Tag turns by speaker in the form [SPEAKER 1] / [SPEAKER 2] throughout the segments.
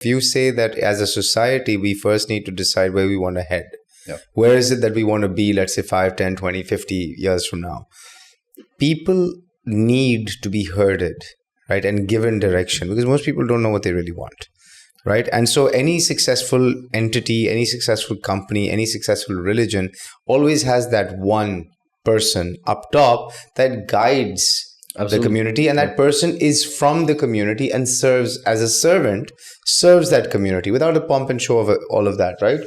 [SPEAKER 1] If you say that as a society, we first need to decide where we want to head.
[SPEAKER 2] Yeah.
[SPEAKER 1] Where is it that we want to be, let's say 5, 10, 20, 50 years from now? People need to be herded, right? And given direction, because most people don't know what they really want, right? And so any successful entity, any successful company, any successful religion always has that one person up top that guides the community, and that person is from the community and serves as a servant, serves that community without a pomp and show of all of that, right?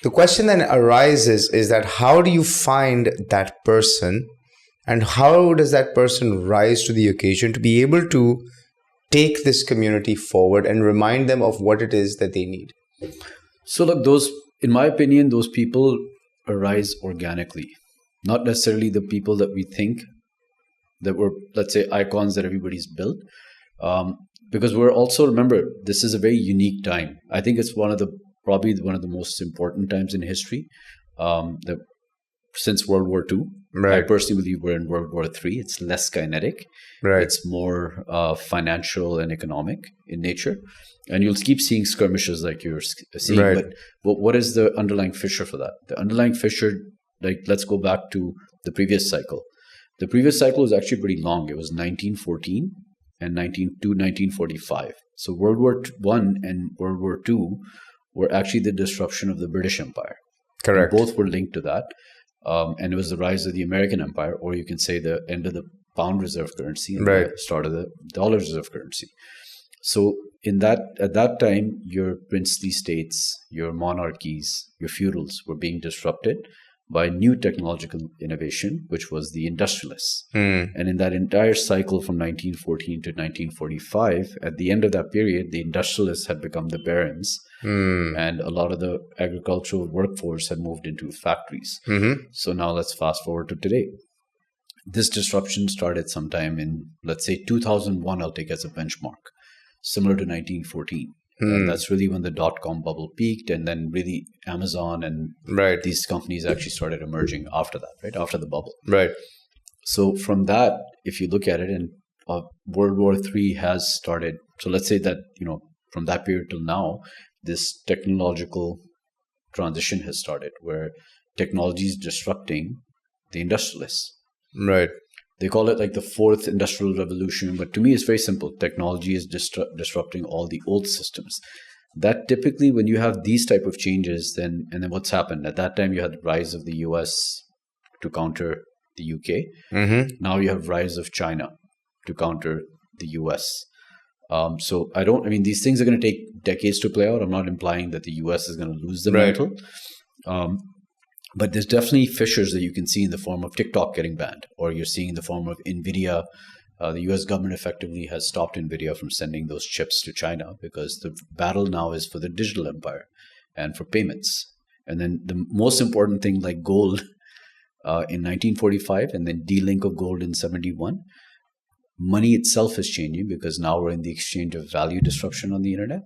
[SPEAKER 1] The question then arises is that how do you find that person, and how does that person rise to the occasion to be able to take this community forward and remind them of what it is that they need?
[SPEAKER 2] So look, in my opinion, those people arise organically, not necessarily the people that we think that were, let's say, icons that everybody's built. Because we're also, remember, this is a very unique time. I think it's probably one of the most important times in history, since World War II.
[SPEAKER 1] Right.
[SPEAKER 2] I personally believe we're in World War III. It's less kinetic.
[SPEAKER 1] Right.
[SPEAKER 2] It's more financial and economic in nature. And you'll keep seeing skirmishes like you're seeing.
[SPEAKER 1] Right.
[SPEAKER 2] But what is the underlying fissure for that? The underlying fissure, let's go back to the previous cycle. The previous cycle was actually pretty long. It was 1914 and 1945. So World War I and World War II were actually the disruption of the British Empire.
[SPEAKER 1] Correct.
[SPEAKER 2] And both were linked to that. And it was the rise of the American Empire, or you can say the end of the pound reserve currency and the start of the dollar reserve currency. So at that time, your princely states, your monarchies, your feudals were being disrupted by new technological innovation, which was the industrialists. And in that entire cycle from 1914 to 1945, at the end of that period, the industrialists had become the barons, and a lot of the agricultural workforce had moved into factories. So now let's fast forward to today. This disruption started sometime in, let's say, 2001, I'll take as a benchmark, similar to 1914. And that's really when the dot-com bubble peaked, and then really Amazon and these companies actually started emerging after that, right? After the bubble.
[SPEAKER 1] Right.
[SPEAKER 2] So from that, if you look at it, and World War III has started. So let's say that, from that period till now, this technological transition has started where technology is disrupting the industrialists.
[SPEAKER 1] Right.
[SPEAKER 2] They call it like the fourth industrial revolution, but to me it's very simple. Technology is disrupting all the old systems. That typically, when you have these type of changes, and then what's happened? At that time, you had the rise of the US to counter the UK. Now you have rise of China to counter the US. So these things are going to take decades to play out. I'm not implying that the US is going to lose the mantle. But there's definitely fissures that you can see in the form of TikTok getting banned, or you're seeing in the form of NVIDIA. The US government effectively has stopped NVIDIA from sending those chips to China because the battle now is for the digital empire and for payments. And then the most important thing, like gold in 1945 and then de-link of gold in 71, money itself is changing because now we're in the exchange of value disruption on the internet.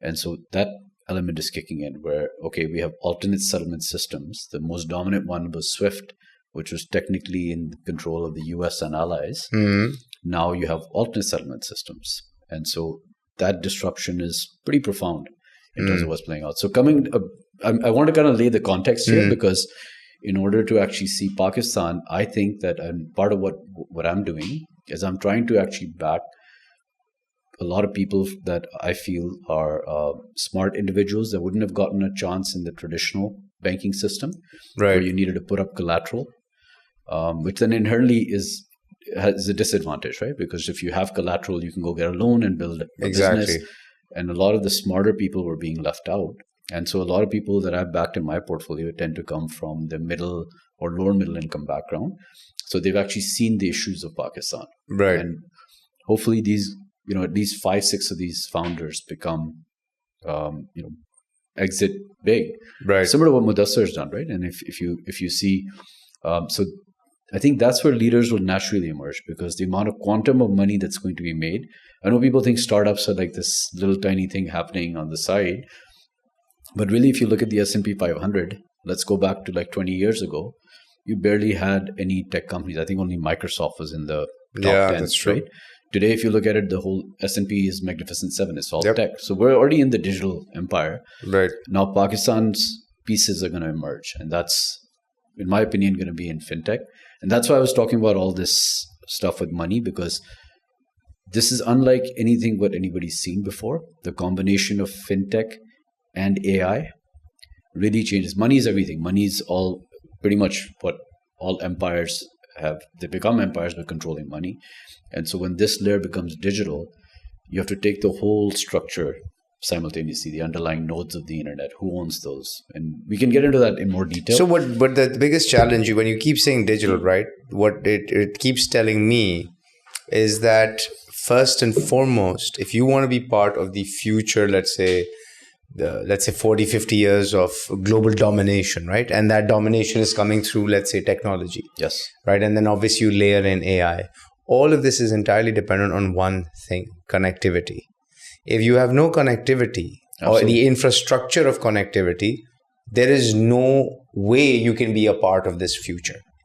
[SPEAKER 2] And so that element is kicking in where, okay, we have alternate settlement systems. The most dominant one was SWIFT, which was technically in control of the US and allies. Now you have alternate settlement systems. And so that disruption is pretty profound in terms of what's playing out. So I want to kind of lay the context here because in order to actually see Pakistan, I think that part of what I'm doing is I'm trying to actually back a lot of people that I feel are smart individuals that wouldn't have gotten a chance in the traditional banking system, where you needed to put up collateral, which then inherently has a disadvantage, right? Because if you have collateral, you can go get a loan and build a business. And a lot of the smarter people were being left out. And so a lot of people that I've backed in my portfolio tend to come from the middle or lower middle income background. So they've actually seen the issues of Pakistan.
[SPEAKER 1] Right.
[SPEAKER 2] And hopefully these, at least 5-6 of these founders become, exit big.
[SPEAKER 1] Right.
[SPEAKER 2] Similar to what Mudassar has done, right? And if you see, so I think that's where leaders will naturally emerge because the amount of quantum of money that's going to be made. I know people think startups are like this little tiny thing happening on the side. But really, if you look at the S&P 500, let's go back to like 20 years ago, you barely had any tech companies. I think only Microsoft was in the top 10,
[SPEAKER 1] that's true.
[SPEAKER 2] right? Today, if you look at it, the whole S&P is Magnificent Seven. It's all
[SPEAKER 1] Yep.
[SPEAKER 2] tech. So we're already in the digital empire.
[SPEAKER 1] Right.
[SPEAKER 2] Now, Pakistan's pieces are going to emerge. And that's, in my opinion, going to be in fintech. And that's why I was talking about all this stuff with money, because this is unlike anything what anybody's seen before. The combination of fintech and AI really changes. Money is everything. Money is all pretty much what all empires have. They become empires by controlling money. And so when this layer becomes digital, you have to take the whole structure simultaneously, the underlying nodes of the internet, who owns those. And we can get into that in more detail.
[SPEAKER 1] So but the biggest challenge, when you keep saying digital, right, what it keeps telling me is that first and foremost, if you want to be part of the future, let's say 40, 50 years of global domination, right? And that domination is coming through, let's say, technology.
[SPEAKER 2] Yes.
[SPEAKER 1] Right. And then obviously you layer in AI. All of this is entirely dependent on one thing: connectivity. If you have no connectivity or the infrastructure of connectivity, there is no way you can be a part of this future.